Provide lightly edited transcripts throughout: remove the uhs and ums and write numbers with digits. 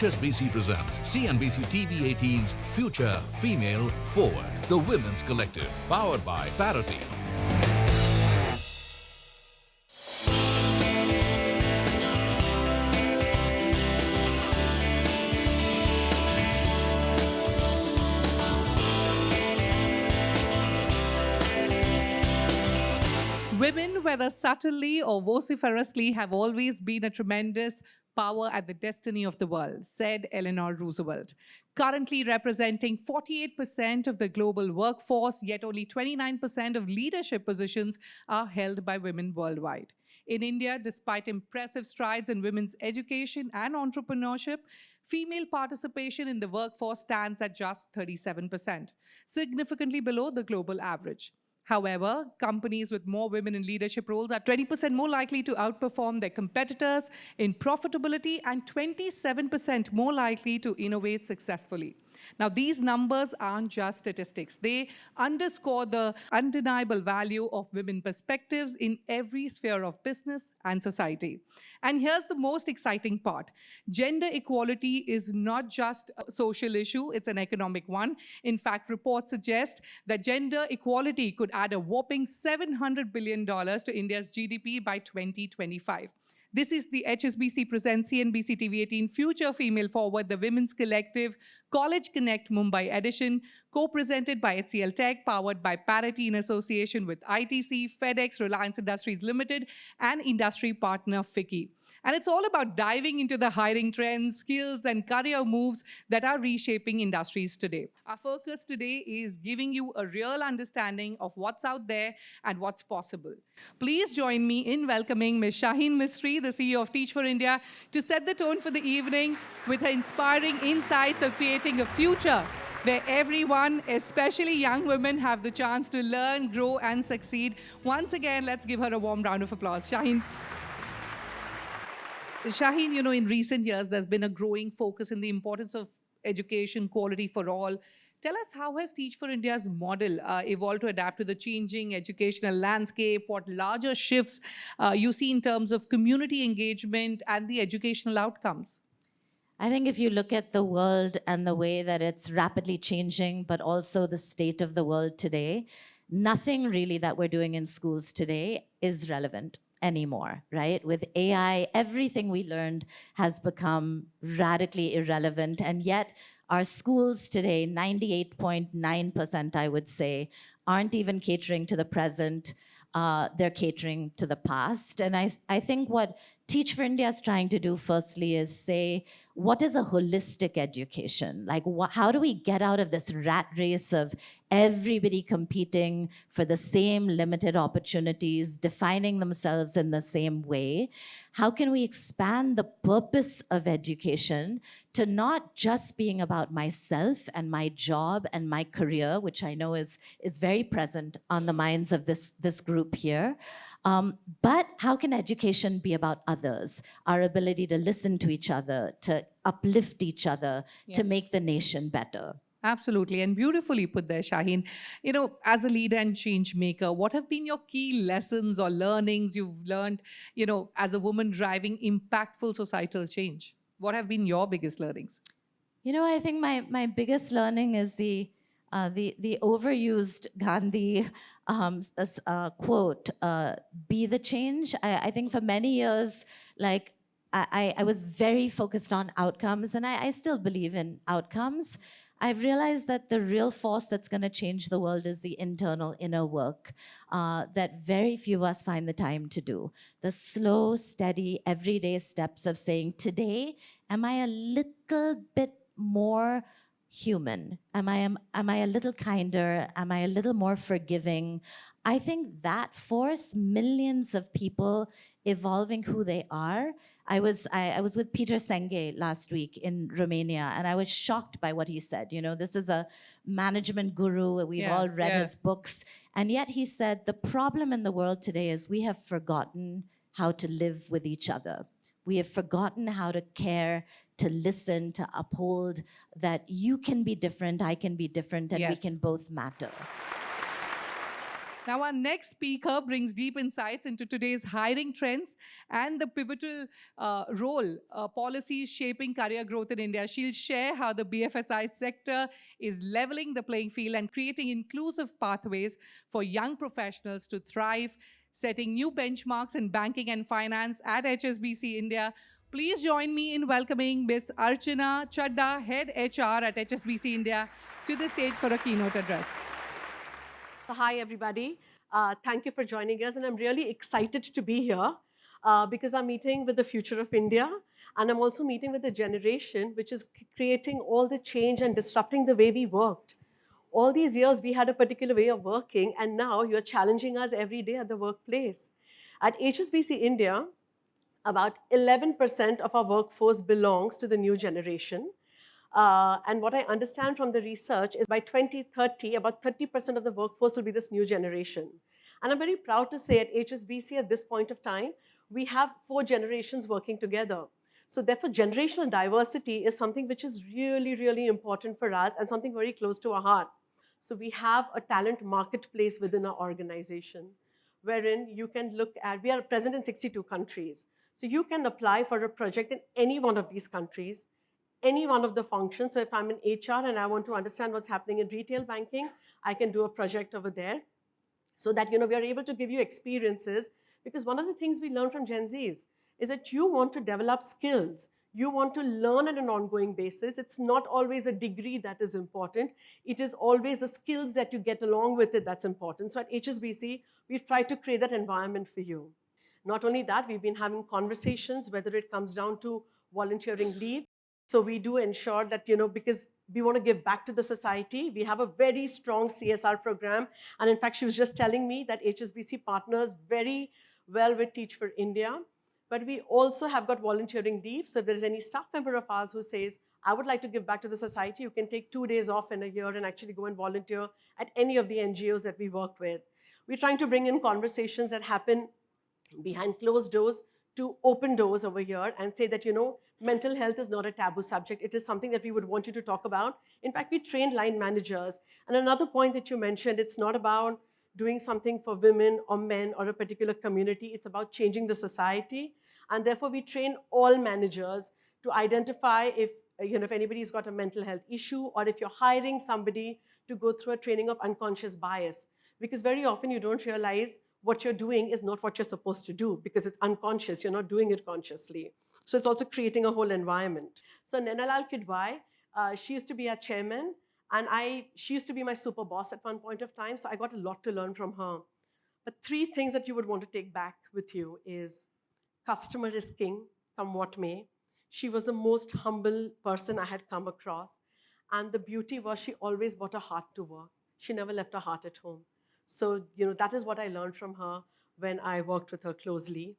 HSBC presents CNBC-TV18's Future.Female.Forward, the Women's Collective, powered by Parity. Women, whether subtly or vociferously, have always been a tremendous power at the destiny of the world, said Eleanor Roosevelt. Currently representing 48% of the global workforce, yet only 29% of leadership positions are held by women worldwide. In India, despite impressive strides in women's education and entrepreneurship, female participation in the workforce stands at just 37%, significantly below the global average. However, companies with more women in leadership roles are 20% more likely to outperform their competitors in profitability and 27% more likely to innovate successfully. Now, these numbers aren't just statistics. They underscore the undeniable value of women perspectives in every sphere of business and society. And here's the most exciting part. Gender equality is not just a social issue, it's an economic one. In fact, reports suggest that gender equality could add a whopping $700 billion to India's GDP by 2025. This is the HSBC presents CNBC-TV18 Future.Female.Forward, the Women's Collective College Connect Mumbai edition, co-presented by HCL Tech, powered by Parity in association with ITC, FedEx, Reliance Industries Limited, and industry partner FICCI. And it's all about diving into the hiring trends, skills, and career moves that are reshaping industries today. Our focus today is giving you a real understanding of what's out there and what's possible. Please join me in welcoming Ms. Shaheen Mistry, the CEO of Teach for India, to set the tone for the evening with her inspiring insights of creating a future where everyone, especially young women, have the chance to learn, grow, and succeed. Once again, let's give her a warm round of applause. Shaheen, in recent years, there's been a growing focus in the importance of education, quality for all. Tell us, how has Teach for India's model evolved to adapt to the changing educational landscape? What larger shifts you see in terms of community engagement and the educational outcomes? I think if you look at the world and the way that it's rapidly changing, but also the state of the world today, nothing really that we're doing in schools today is relevant anymore, right? With AI, everything we learned has become radically irrelevant, and yet our schools today, 98.9%, I would say, aren't even catering to the present. They're catering to the past. And I think what Teach for India is trying to do firstly is say, what is a holistic education? Like, how do we get out of this rat race of everybody competing for the same limited opportunities, defining themselves in the same way? How can we expand the purpose of education to not just being about myself and my job and my career, which I know is very present on the minds of this group here, but how can education be about others, our ability to listen to each other, to uplift each other, Yes. to make the nation better? Absolutely, and beautifully put there, Shaheen. As a leader and change maker, what have been your key lessons or learnings you've learned, as a woman driving impactful societal change? What have been your biggest learnings? I think my biggest learning is the overused Gandhi quote, be the change. I think for many years, I was very focused on outcomes, and I still believe in outcomes. I've realized that the real force that's going to change the world is the internal inner work that very few of us find the time to do. The slow, steady, everyday steps of saying, today, am I a little bit more human? Am I a little kinder? Am I a little more forgiving? I think that force, millions of people evolving who they are. I was with Peter Senge last week in Romania, and I was shocked by what he said. This is a management guru. We've all read his books. And yet he said, the problem in the world today is we have forgotten how to live with each other. We have forgotten how to care, to listen, to uphold that you can be different, I can be different, and we can both matter. Now, our next speaker brings deep insights into today's hiring trends and the pivotal role policies shaping career growth in India. She'll share how the BFSI sector is leveling the playing field and creating inclusive pathways for young professionals to thrive, setting new benchmarks in banking and finance at HSBC India. Please join me in welcoming Ms. Archana Chadda, Head HR at HSBC India, to the stage for a keynote address. Hi, everybody. Thank you for joining us. And I'm really excited to be here because I'm meeting with the future of India. And I'm also meeting with a generation which is creating all the change and disrupting the way we worked. All these years, we had a particular way of working. And now you're challenging us every day at the workplace. At HSBC India, about 11% of our workforce belongs to the new generation. And what I understand from the research is by 2030, about 30% of the workforce will be this new generation. And I'm very proud to say at HSBC at this point of time, we have 4 generations working together. So therefore, generational diversity is something which is really, really important for us and something very close to our heart. So we have a talent marketplace within our organization, wherein you can look at, we are present in 62 countries. So you can apply for a project in any one of these countries, any one of the functions. So if I'm in HR and I want to understand what's happening in retail banking, I can do a project over there so that we are able to give you experiences. Because one of the things we learn from Gen Zs is that you want to develop skills. You want to learn on an ongoing basis. It's not always a degree that is important. It is always the skills that you get along with it that's important. So at HSBC, we've tried to create that environment for you. Not only that, we've been having conversations, whether it comes down to volunteering leave. So we do ensure that, because we want to give back to the society, we have a very strong CSR program. And in fact, she was just telling me that HSBC partners very well with Teach for India. But we also have got volunteering leave. So if there's any staff member of ours who says, I would like to give back to the society, you can take 2 days off in a year and actually go and volunteer at any of the NGOs that we work with. We're trying to bring in conversations that happen behind closed doors to open doors over here and say that, mental health is not a taboo subject. It is something that we would want you to talk about. In fact, we train line managers. And another point that you mentioned, it's not about doing something for women or men or a particular community. It's about changing the society. And therefore, we train all managers to identify if anybody's got a mental health issue or if you're hiring somebody to go through a training of unconscious bias. Because very often you don't realize what you're doing is not what you're supposed to do because it's unconscious. You're not doing it consciously. So it's also creating a whole environment. So Nainalal Kidwai, she used to be our chairman, and she used to be my super boss at one point of time, so I got a lot to learn from her. But 3 things that you would want to take back with you is customer is king, come what may. She was the most humble person I had come across. And the beauty was she always brought her heart to work. She never left her heart at home. So, that is what I learned from her when I worked with her closely.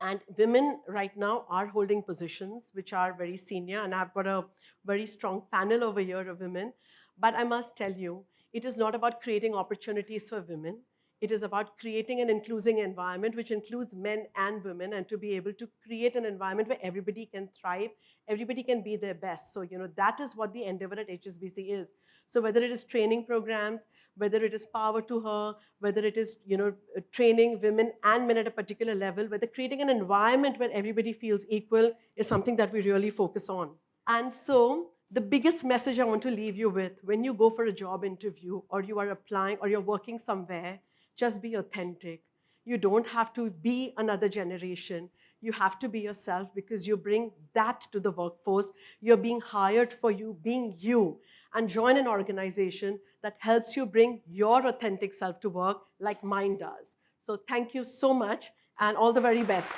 And women right now are holding positions which are very senior, and I've got a very strong panel over here of women. But I must tell you, it is not about creating opportunities for women. It is about creating an inclusive environment which includes men and women, and to be able to create an environment where everybody can thrive, everybody can be their best. So, that is what the endeavor at HSBC is. So whether it is training programs, whether it is power to her, whether it is, training women and men at a particular level, whether creating an environment where everybody feels equal is something that we really focus on. And so the biggest message I want to leave you with, when you go for a job interview or you are applying or you're working somewhere, just be authentic. You don't have to be another generation. You have to be yourself because you bring that to the workforce. You're being hired for you being you. And join an organization that helps you bring your authentic self to work like mine does. So thank you so much and all the very best.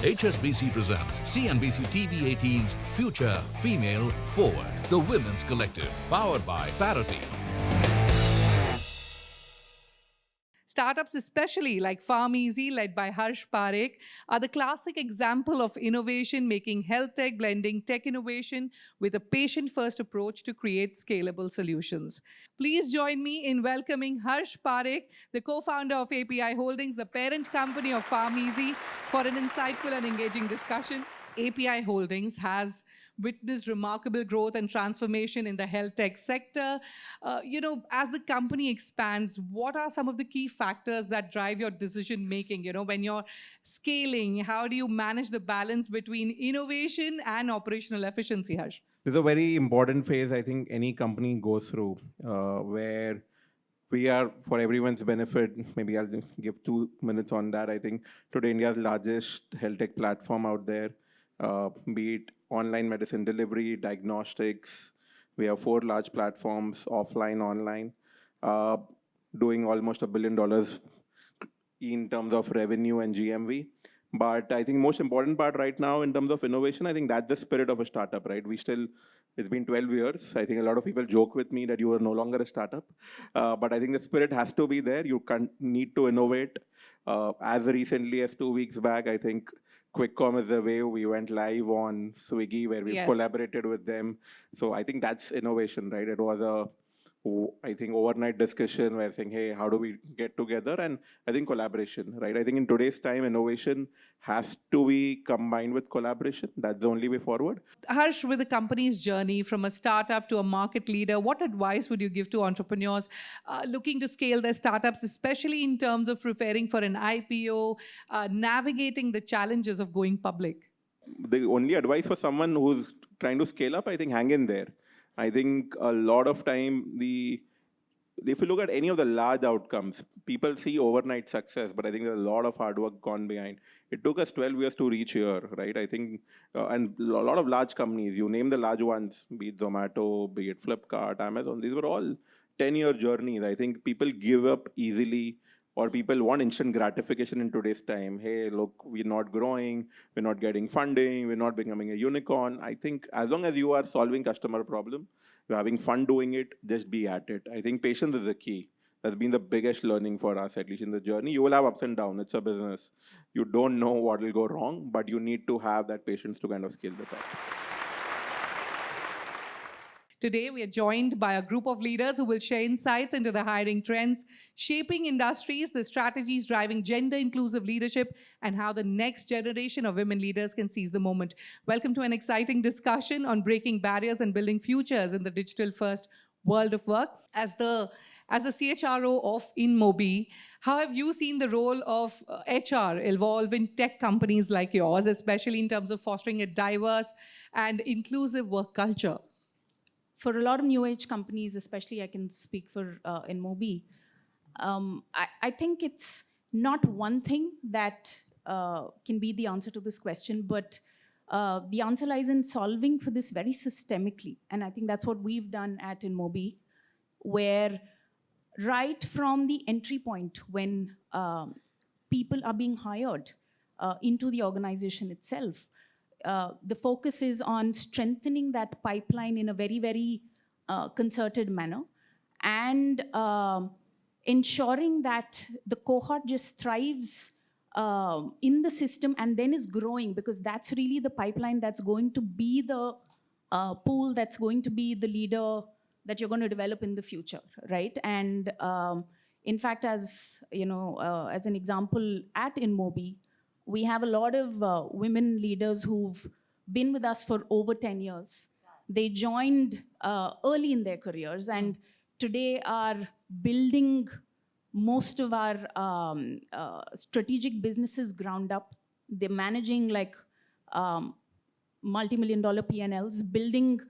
HSBC presents CNBC-TV18's Future.Female.Forward, the Women's Collective, powered by Parity. Startups, especially like Farm Easy, led by Harsh Parekh, are the classic example of innovation, making health tech, blending tech innovation with a patient-first approach to create scalable solutions. Please join me in welcoming Harsh Parekh, the co-founder of API Holdings, the parent company of Farm Easy, for an insightful and engaging discussion. API Holdings has witnessed remarkable growth and transformation in the health tech sector. As the company expands, what are some of the key factors that drive your decision making? When you're scaling, how do you manage the balance between innovation and operational efficiency, Harsh? This is a very important phase I think any company goes through, where we are, for everyone's benefit, maybe I'll just give 2 minutes on that. I think today India's largest health tech platform out there, be it online medicine delivery, diagnostics. We have 4 large platforms, offline, online, doing almost $1 billion in terms of revenue and GMV. But I think most important part right now in terms of innovation, I think that's the spirit of a startup, right? It's been 12 years. I think a lot of people joke with me that you are no longer a startup. But I think the spirit has to be there. You need to innovate. As recently as 2 weeks back, I think Quick Com is the way we went live on Swiggy, where we've collaborated with them. So I think that's innovation, right? It was I think overnight discussion where saying, hey, how do we get together? And I think collaboration, right? I think in today's time, innovation has to be combined with collaboration. That's the only way forward. Harsh, with the company's journey from a startup to a market leader, what advice would you give to entrepreneurs looking to scale their startups, especially in terms of preparing for an IPO, navigating the challenges of going public? The only advice for someone who's trying to scale up, I think hang in there. I think a lot of time, if you look at any of the large outcomes, people see overnight success, but I think there's a lot of hard work gone behind. It took us 12 years to reach here, right? I think, and a lot of large companies, you name the large ones, be it Zomato, be it Flipkart, Amazon, these were all 10-year journeys. I think people give up easily, or people want instant gratification in today's time. Hey, look, we're not growing, we're not getting funding, we're not becoming a unicorn. I think as long as you are solving customer problem, you're having fun doing it, just be at it. I think patience is the key. That's been the biggest learning for us, at least in the journey. You will have ups and downs, it's a business. You don't know what will go wrong, but you need to have that patience to kind of scale this up. Today, we are joined by a group of leaders who will share insights into the hiring trends, shaping industries, the strategies driving gender-inclusive leadership, and how the next generation of women leaders can seize the moment. Welcome to an exciting discussion on breaking barriers and building futures in the digital-first world of work. As the CHRO of InMobi, how have you seen the role of HR evolve in tech companies like yours, especially in terms of fostering a diverse and inclusive work culture? For a lot of new age companies, especially I can speak for InMobi, I think it's not one thing that can be the answer to this question, but the answer lies in solving for this very systemically. And I think that's what we've done at InMobi, where right from the entry point when people are being hired into the organization itself, the focus is on strengthening that pipeline in a very, very concerted manner and ensuring that the cohort just thrives in the system and then is growing, because that's really the pipeline that's going to be the pool that's going to be the leader that you're going to develop in the future, right? And in fact, as you know, as an example, at InMobi, we have a lot of women leaders who've been with us for over 10 years. They joined early in their careers and today are building most of our strategic businesses ground up. They're managing like multi-million-dollar P&Ls, building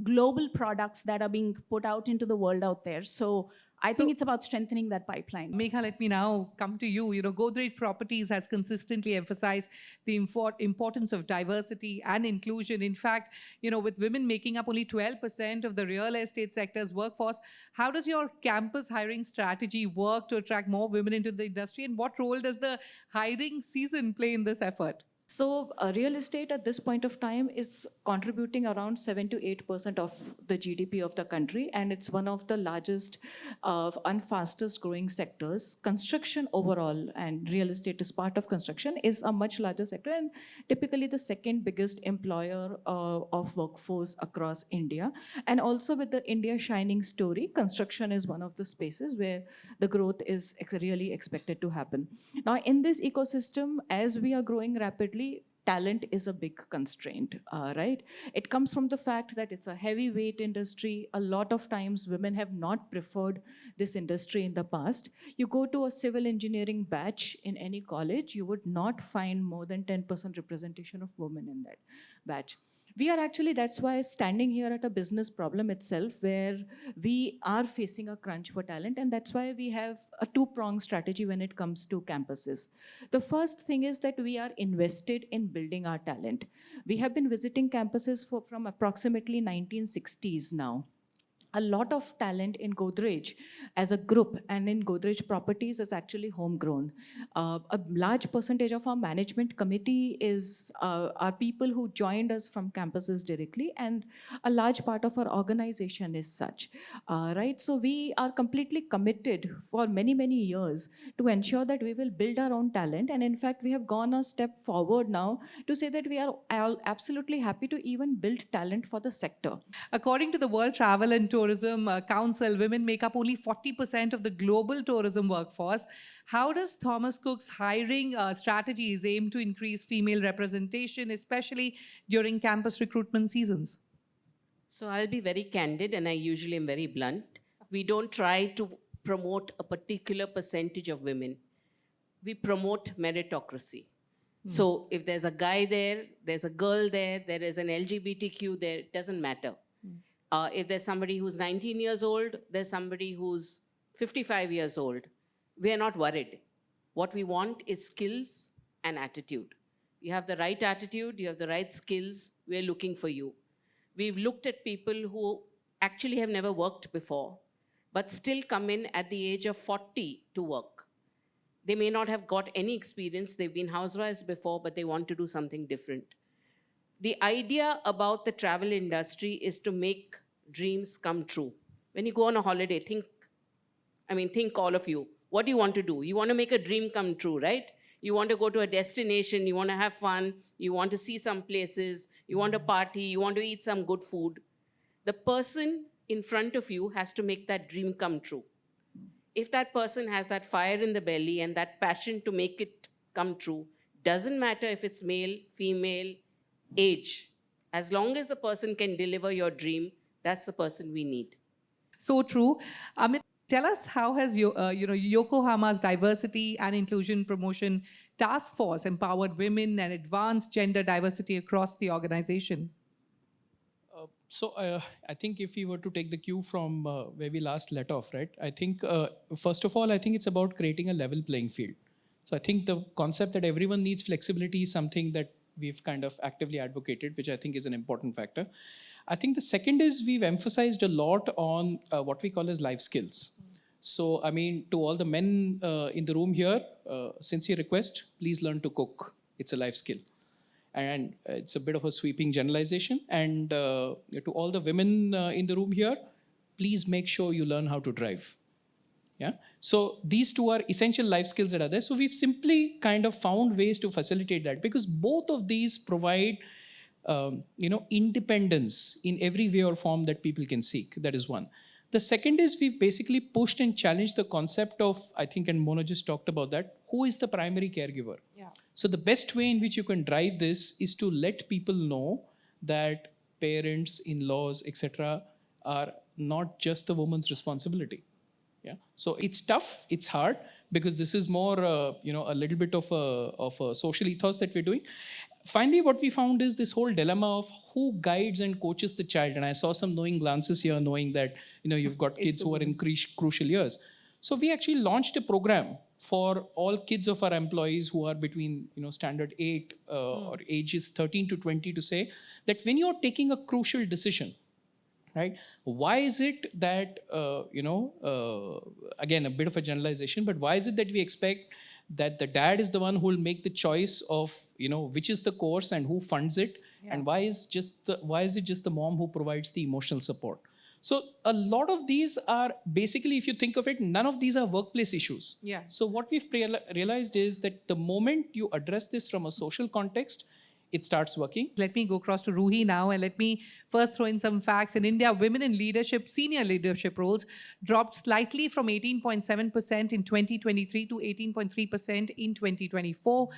global products that are being put out into the world out there. So I think it's about strengthening that pipeline. Megha, let me now come to you. Godrej Properties has consistently emphasized the importance of diversity and inclusion. In fact, with women making up only 12% of the real estate sector's workforce, how does your campus hiring strategy work to attract more women into the industry? And what role does the hiring season play in this effort? So real estate at this point of time is contributing around 7 to 8% of the GDP of the country, and it's one of the largest and fastest growing sectors. Construction overall, and real estate is part of construction, is a much larger sector and typically the second biggest employer of workforce across India. And also with the India shining story, construction is one of the spaces where the growth is really expected to happen. Now in this ecosystem, as we are growing rapidly, talent is a big constraint, right? It comes from the fact that it's a heavyweight industry. A lot of times women have not preferred this industry in the past. You go to a civil engineering batch in any college, you would not find more than 10% representation of women in that batch. We are actually, that's why, standing here at a business problem itself, where we are facing a crunch for talent, and that's why we have a two-pronged strategy when it comes to campuses. The first thing is that we are invested in building our talent. We have been visiting campuses from approximately 1960s now. A lot of talent in Godrej as a group and in Godrej Properties is actually homegrown. A large percentage of our management committee are people who joined us from campuses directly, and a large part of our organization is such, right? So we are completely committed for many, many years to ensure that we will build our own talent. And in fact, we have gone a step forward now to say that we are absolutely happy to even build talent for the sector. According to the World Travel and Tourism Council, women make up only 40% of the global tourism workforce. How does Thomas Cook's hiring strategies aim to increase female representation, especially during campus recruitment seasons? So I'll be very candid, and I usually am very blunt. We don't try to promote a particular percentage of women. We promote meritocracy. So if there's a guy there, there's a girl there, there is an LGBTQ there, it doesn't matter. If there's somebody who's 19 years old, there's somebody who's 55 years old. We are not worried. What we want is skills and attitude. You have the right attitude, you have the right skills, we're looking for you. We've looked at people who actually have never worked before, but still come in at the age of 40 to work. They may not have got any experience, they've been housewives before, but they want to do something different. The idea about the travel industry is to make dreams come true. When you go on a holiday, think all of you. What do you want to do? You want to make a dream come true, right? You want to go to a destination, you want to have fun, you want to see some places, you want to party, you want to eat some good food. The person in front of you has to make that dream come true. If that person has that fire in the belly and that passion to make it come true, doesn't matter if it's male, female, age. As long as the person can deliver your dream, that's the person we need. So true. Amit, tell us, how has Yokohama's Diversity and Inclusion Promotion Task Force empowered women and advanced gender diversity across the organization? I think if we were to take the cue from where we last let off, right? I think, first of all, I think it's about creating a level playing field. So I think the concept that everyone needs flexibility is something that we've kind of actively advocated, which I think is an important factor. I think the second is we've emphasized a lot on what we call as life skills. So, I mean, to all the men in the room here, sincere request, please learn to cook. It's a life skill. And it's a bit of a sweeping generalization. And to all the women in the room here, please make sure you learn how to drive. Yeah. So these two are essential life skills that are there. So we've simply kind of found ways to facilitate that, because both of these provide independence in every way or form that people can seek. That is one. The second is we've basically pushed and challenged the concept of, I think, and Mona just talked about that, who is the primary caregiver? Yeah. So the best way in which you can drive this is to let people know that parents, in-laws, etc., are not just the woman's responsibility. Yeah. So it's tough, it's hard, because this is more, a little bit of a social ethos that we're doing. Finally, what we found is this whole dilemma of who guides and coaches the child. And I saw some knowing glances here, knowing that, you've got kids who are in crucial years. So we actually launched a program for all kids of our employees who are between, standard 8 or ages 13 to 20, to say that when you're taking a crucial decision, right? Why is it that, again, a bit of a generalization, but why is it that we expect that the dad is the one who will make the choice of, which is the course and who funds it, and why is it just the mom who provides the emotional support. So a lot of these are basically, if you think of it, none of these are workplace issues. Yeah. So what we've realized is that the moment you address this from a social context, it starts working. Let me go across to Ruhi now, and let me first throw in some facts. In India, women in leadership, senior leadership roles dropped slightly from 18.7% in 2023 to 18.3% in 2024.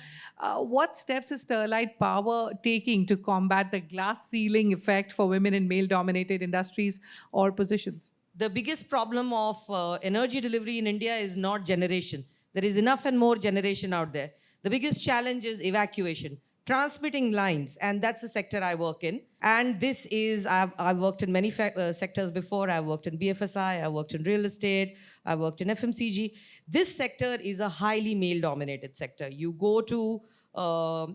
What steps is Sterlite Power taking to combat the glass ceiling effect for women in male-dominated industries or positions? The biggest problem of energy delivery in India is not generation. There is enough and more generation out there. The biggest challenge is evacuation. Transmitting lines, and that's the sector I work in. And this is, I've worked in many sectors before. I've worked in BFSI, I've worked in real estate, I've worked in FMCG. This sector is a highly male-dominated sector. You go to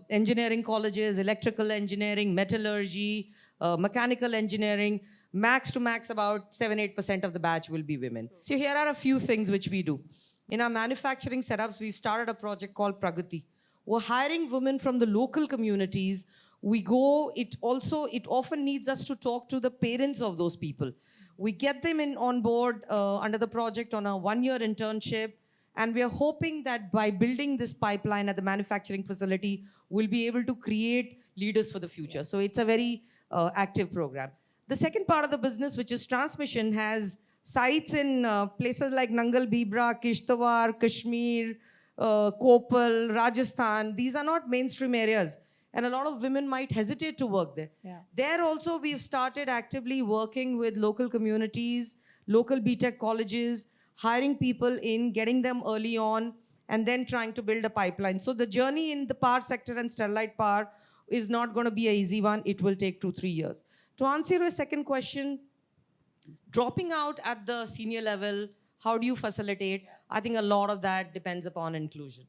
engineering colleges, electrical engineering, metallurgy, mechanical engineering, max to max about 7-8% of the batch will be women. So here are a few things which we do. In our manufacturing setups, we've started a project called Pragati. We're hiring women from the local communities. It often needs us to talk to the parents of those people. We get them on board under the project on a 1-year internship, and we are hoping that by building this pipeline at the manufacturing facility, we'll be able to create leaders for the future. So it's a very active program. The second part of the business, which is transmission, has sites in places like Nangal, Bibra, Kishtawar, Kashmir, Kopal, Rajasthan. These are not mainstream areas, and a lot of women might hesitate to work there. There also, we've started actively working with local communities, local BTech colleges, hiring people in, getting them early on, and then trying to build a pipeline. So the journey in the power sector and Sterlite Power is not going to be an easy one. It will take 2-3 years. To answer your second question, dropping out at the senior level, how do you facilitate? I think a lot of that depends upon inclusion.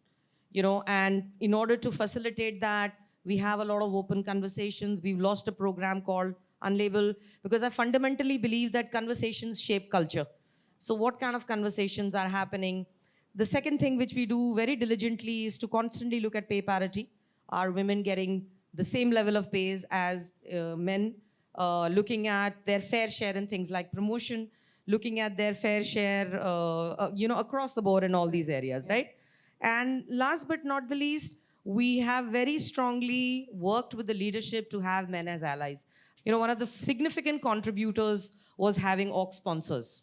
And in order to facilitate that, we have a lot of open conversations. We've launched a program called Unlabel, because I fundamentally believe that conversations shape culture. So what kind of conversations are happening? The second thing which we do very diligently is to constantly look at pay parity. Are women getting the same level of pays as men? Looking at their fair share in things like promotion, looking at their fair share, across the board in all these areas, right? And last but not the least, we have very strongly worked with the leadership to have men as allies. One of the significant contributors was having org sponsors.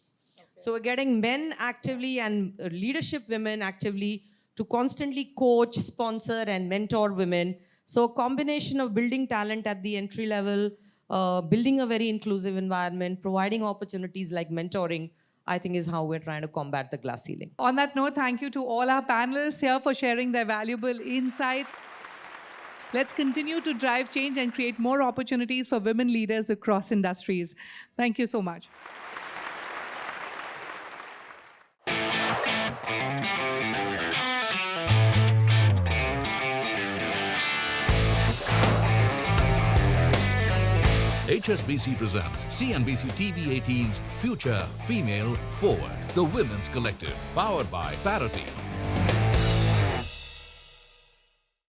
So we're getting men actively and leadership women actively to constantly coach, sponsor, and mentor women. So a combination of building talent at the entry level, building a very inclusive environment, providing opportunities like mentoring, I think is how we're trying to combat the glass ceiling. On that note, thank you to all our panelists here for sharing their valuable insights. Let's continue to drive change and create more opportunities for women leaders across industries. Thank you so much. HSBC presents CNBC-TV18's Future.Female.Forward, the Women's Collective, powered by Parity.